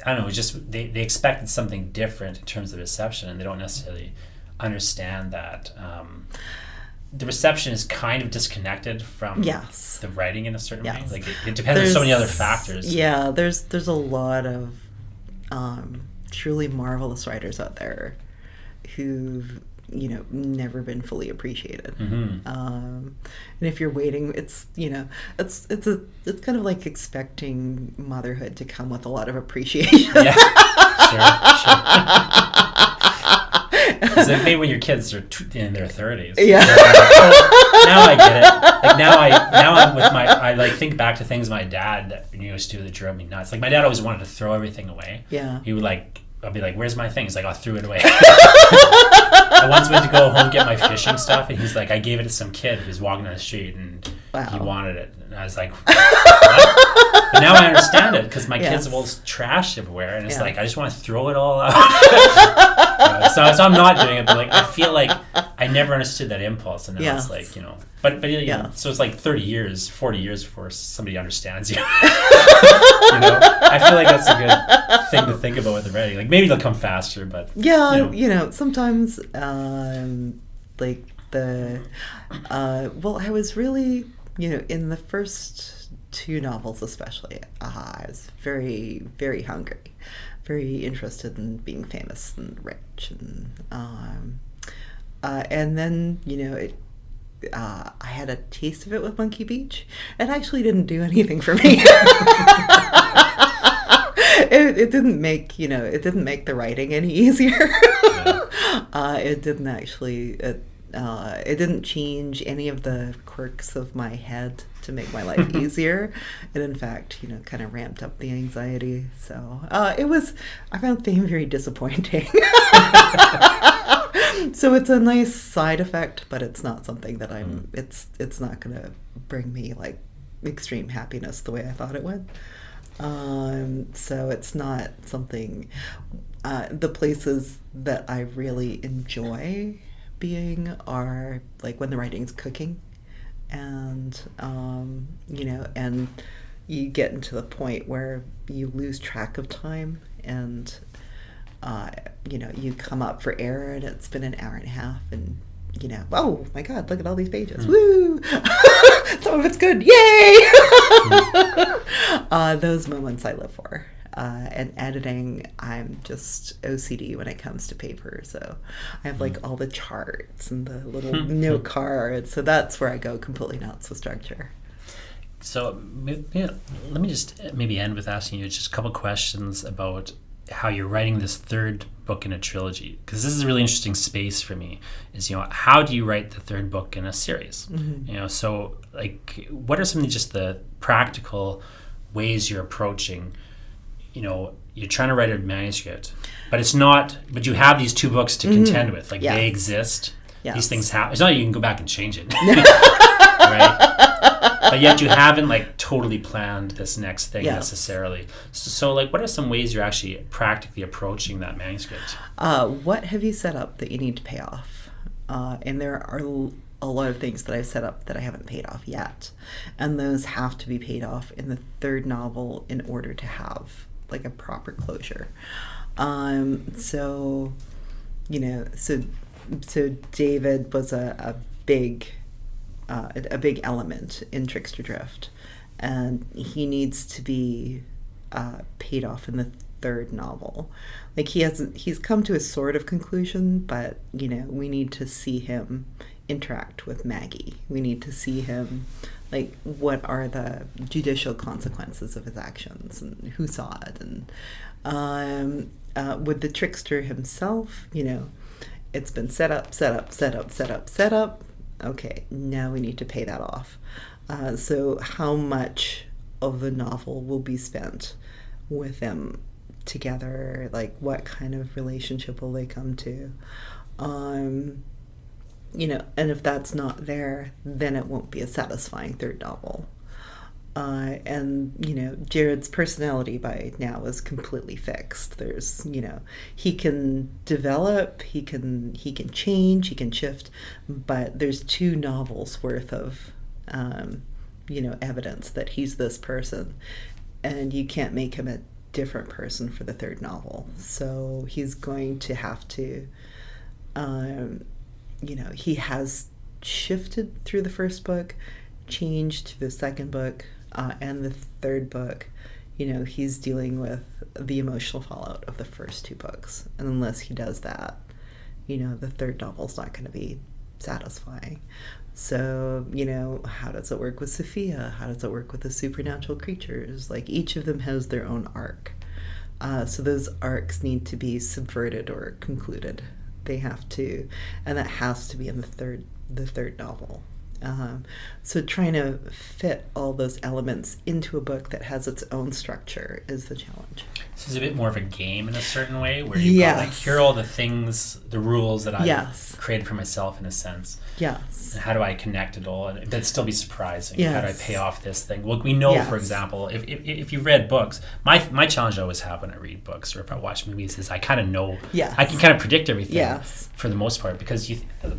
I don't know, just they expected something different in terms of reception, and they don't necessarily understand that the reception is kind of disconnected from the writing in a certain way. It depends on so many other factors. Yeah, there's a lot of truly marvelous writers out there who've never been fully appreciated. And if you're waiting, it's it's kind of like expecting motherhood to come with a lot of appreciation. Yeah, sure. It's maybe when your kids are in their 30s. Yeah. Now I get it. Now I'm with I think back to things my dad used to do that drove me nuts. My dad always wanted to throw everything away. Yeah. He would I'll be like, "Where's my thing?" He's like, "I threw it away." I once went to go home and get my fishing stuff, and he's like, I gave it to some kid who was walking down the street, and he wanted it. And I was like, what? But now I understand it, because my kids have all this trash everywhere, and it's I just want to throw it all out. So I'm not doing it, but like I feel like I never understood that impulse, and now it's like, but so it's like 30 years, 40 years before somebody understands you. I feel like that's a good thing to think about with the writing. Like maybe they'll come faster, but sometimes like I was really in the first two novels especially, I was very, very hungry, very interested in being famous and rich, and then I had a taste of it with Monkey Beach. It actually didn't do anything for me. It didn't make the writing any easier. It didn't actually. It didn't change any of the quirks of my head to make my life easier. It, in fact, kind of ramped up the anxiety. So I found fame very disappointing. So it's a nice side effect, but it's not something that it's not going to bring me like extreme happiness the way I thought it would. So it's not something, the places that I really enjoy being are like when the writing's cooking, and and you get into the point where you lose track of time, and you come up for air and it's been an hour and a half, and oh my god, look at all these pages, woo. Some of it's good, yay. Those moments I live for. And editing, I'm just OCD when it comes to paper, so I have like all the charts and the little note cards, so that's where I go completely nuts with structure. So let me just maybe end with asking you just a couple questions about how you're writing this third book in a trilogy, because this is a really interesting space for me, is how do you write the third book in a series? So like what are some of just the practical ways you're approaching, you're trying to write a manuscript, but you have these two books to contend with, like they exist. These things happen. It's not like you can go back and change it. Right? But yet you haven't like totally planned this next thing necessarily. So like what are some ways you're actually practically approaching that manuscript? What have you set up that you need to pay off? And there are a lot of things that I've set up that I haven't paid off yet. And those have to be paid off in the third novel in order to have like a proper closure. So David was a big element in Trickster Drift, and he needs to be paid off in the third novel. Like he's come to a sort of conclusion, but we need to see him interact with Maggie. We need to see him, like, what are the judicial consequences of his actions and who saw it. And with the trickster himself, it's been set up. Okay, now we need to pay that off. So how much of the novel will be spent with them together? Like, what kind of relationship will they come to? And if that's not there, then it won't be a satisfying third novel. And Jared's personality by now is completely fixed. There's, he can develop, he can change, he can shift, but there's 2 novels worth of, evidence that he's this person, and you can't make him a different person for the third novel. So he's going to have to, he has shifted through the first book, changed to the second book, and the third book. He's dealing with the emotional fallout of the first 2 books. And unless he does that, the third novel's not going to be satisfying. So, how does it work with Sophia? How does it work with the supernatural creatures? Like, each of them has their own arc. So those arcs need to be subverted or concluded. They have to, and that has to be in the third novel. So trying to fit all those elements into a book that has its own structure is the challenge. So it's a bit more of a game in a certain way, where you've got like, here are all the things, the rules that I've created for myself in a sense. Yes. And how do I connect it all and that'd still be surprising? Yes. How do I pay off this thing? Well, we know, for example, if you read books, my challenge I always have when I read books or if I watch movies is I kind of know, I can kind of predict everything for the most part, because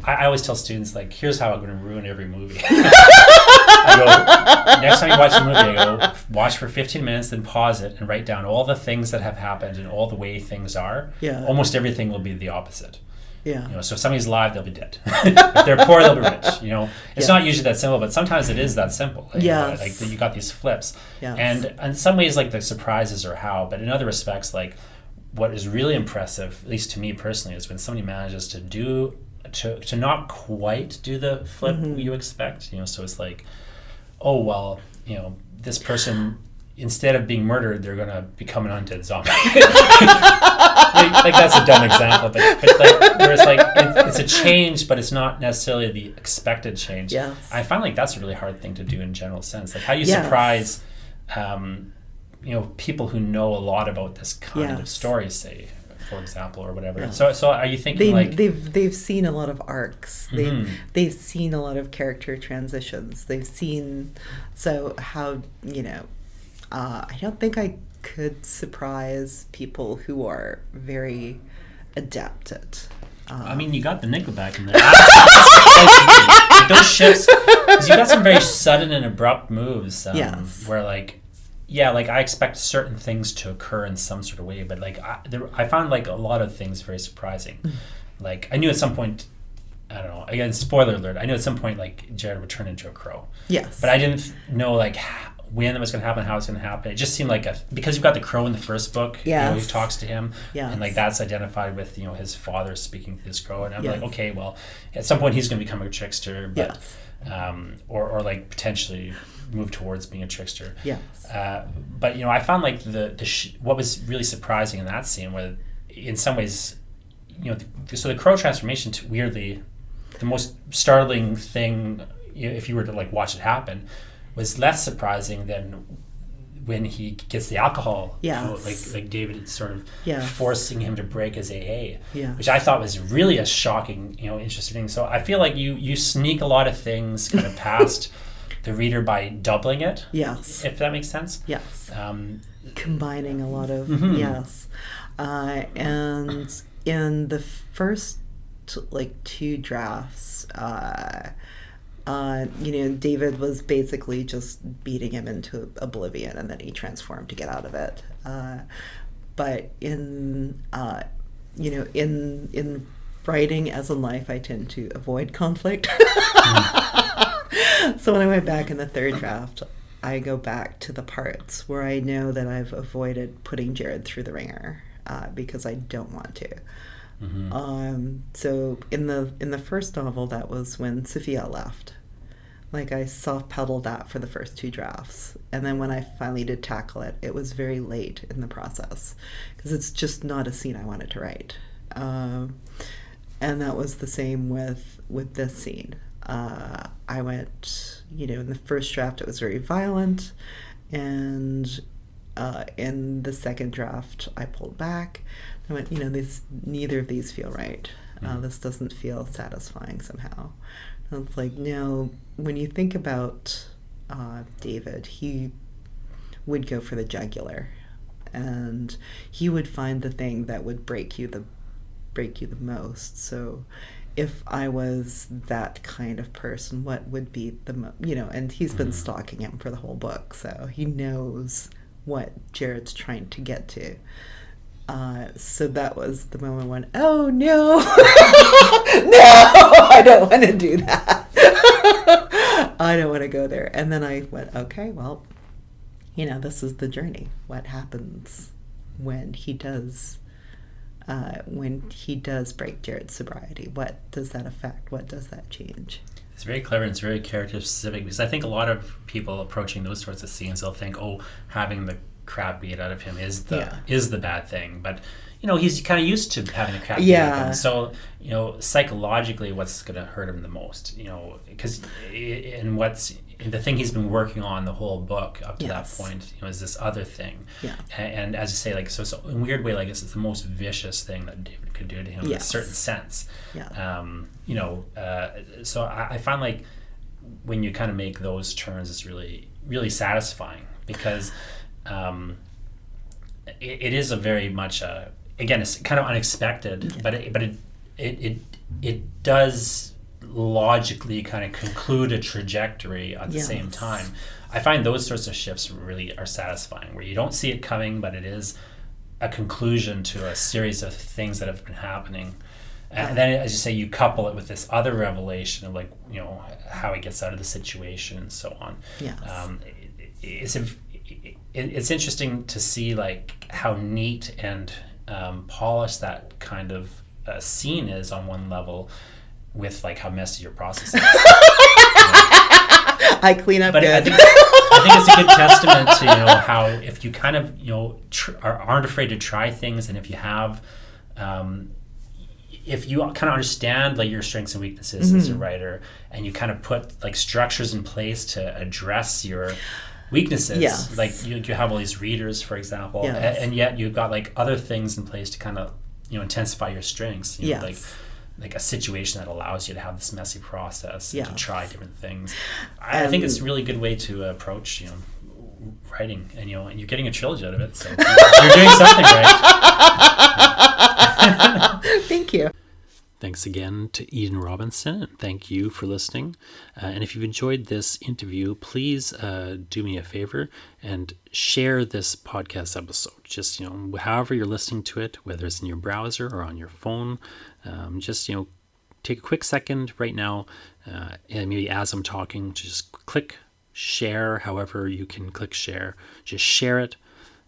I always tell students, like, here's how I'm going to ruin every movie. I go, next time you watch a movie, I go, watch for 15 minutes, then pause it and write down all the things that have happened and all the way things are. Yeah. Almost everything will be the opposite. Yeah. You know, so if somebody's alive, they'll be dead. If they're poor, they'll be rich. You know, it's not usually that simple, but sometimes it is that simple. Like, like you got these flips, and in some ways, like the surprises are how, but in other respects, like what is really impressive, at least to me personally, is when somebody manages to not quite do the flip you expect. You know, so it's like, oh well, you know, this person, instead of being murdered, they're gonna become an undead zombie. like that's a dumb example, but like, where it's like it's a change, but it's not necessarily the expected change. Yes. I find like that's a really hard thing to do in general sense. Like, how do you surprise, you know, people who know a lot about this kind of story, say, for example, or whatever. Yes. So are you thinking they've seen a lot of arcs. They've seen a lot of character transitions. They've seen, so how, you know, I don't think I could surprise people who are very adept at. I mean, you got the Nickelback in there. Like those shifts, 'cause you got some very sudden and abrupt moves. Where like, like I expect certain things to occur in some sort of way, but like I found like a lot of things very surprising. Like I knew at some point, I don't know, again, spoiler alert, I knew at some point like Jared would turn into a crow. Yes. But I didn't know like when it was going to happen, how it's going to happen. It just seemed like because you've got the crow in the first book, you know, he talks to him, and like that's identified with, you know, his father speaking to this crow, and I'm like, okay, well, at some point he's going to become a trickster, but or like potentially move towards being a trickster. Yes. But you know, I found like what was really surprising in that scene, where in some ways, you know, so the crow transformation, weirdly, the most startling thing, you know, if you were to like watch it happen, was less surprising than when he gets the alcohol. Like David is sort of forcing him to break his AA, which I thought was really a shocking, you know, interesting thing. So I feel like you sneak a lot of things kind of past the reader by doubling it. Yes. If that makes sense. Yes. Combining a lot of and in the first like two drafts, you know, David was basically just beating him into oblivion, and then he transformed to get out of it. But in you know, in writing as in life, I tend to avoid conflict. So when I went back in the third draft, I go back to the parts where I know that I've avoided putting Jared through the ringer, because I don't want to. So in the first novel, that was when Sophia left. Like I soft pedaled that for the first two drafts, and then when I finally did tackle it, it was very late in the process because it's just not a scene I wanted to write. And that was the same with this scene. I went, you know, in the first draft it was very violent, and in the second draft I pulled back. I went, you know, neither of these feel right. This doesn't feel satisfying somehow. And it's like, no, when you think about David, he would go for the jugular, and he would find the thing that would break you the most. So if I was that kind of person, what would be you know, and he's been stalking him for the whole book, so he knows what Jared's trying to get to. So that was the moment when, oh no, no, I don't want to do that. I don't want to go there. And then I went, okay, well, you know, this is the journey. What happens when he does break Jared's sobriety? What does that affect? What does that change? It's very clever and it's very character specific, because I think a lot of people approaching those sorts of scenes, they'll think, oh, having the crap beat out of him is the Yeah. bad thing. But he's kind of used to having the crap beat out of him. So psychologically, what's going to hurt him the most? Because and what's the thing he's been working on the whole book up to that point, is this other thing. Yeah. And as you say, like, so in a weird way, like, it's the most vicious thing that David could do to him in a certain sense. Yeah. So I find, like, when you kind of make those turns, it's really, really satisfying, because it is a very much again, it's kind of unexpected, but it does logically kind of conclude a trajectory at the same time. I find those sorts of shifts really are satisfying, where you don't see it coming, but it is a conclusion to a series of things that have been happening. And then, as you say, you couple it with this other revelation of, like, how he gets out of the situation and so on. Yes. It's interesting to see, like, how neat and polished that kind of scene is on one level, with, like, how messy your process is. I clean up, but good. I think it's a good testament to how, if you kind of aren't afraid to try things, and if you have if you kind of understand, like, your strengths and weaknesses as a writer, and you kind of put, like, structures in place to address your weaknesses, like you have all these readers, for example, and yet you've got, like, other things in place to kind of intensify your strengths, like a situation that allows you to have this messy process and to try different things. I think it's a really good way to approach writing, and and you're getting a trilogy out of it, so you're doing something right. Thank you. Thanks again to Eden Robinson, and thank you for listening. And if you've enjoyed this interview, please do me a favor and share this podcast episode. Just, however you're listening to it, whether it's in your browser or on your phone, just, take a quick second right now, and maybe as I'm talking, just click share, however you can click share. Just share it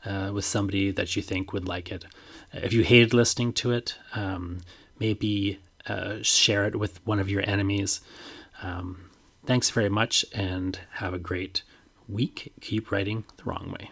with somebody that you think would like it. If you hated listening to it, maybe share it with one of your enemies. Thanks very much, and have a great week. Keep writing the wrong way.